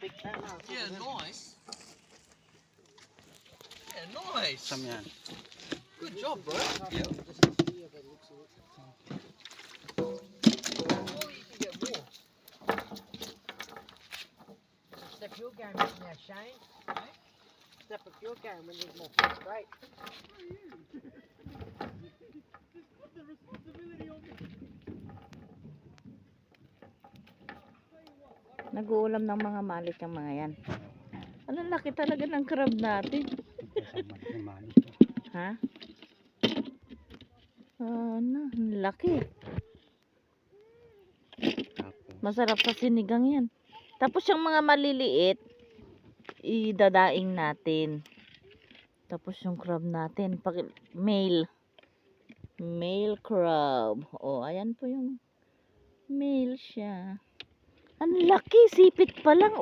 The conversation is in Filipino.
Yeah, nice. Yeah, nice. Some yan. Good job, bro. Yeah. Surely you can get more. Step your game up now, Shane. Step up your game when there's more fish, great. Nag-uulam ng mga malik ang mga yan. Ang laki talaga ng crab natin. Ha? Ano, ang laki. Masarap sa sinigang yan. Tapos yung mga maliliit, idadaing natin. Tapos yung crab natin, male crab. Oh, ayan po yung male siya. Ang laki, sipit pa lang.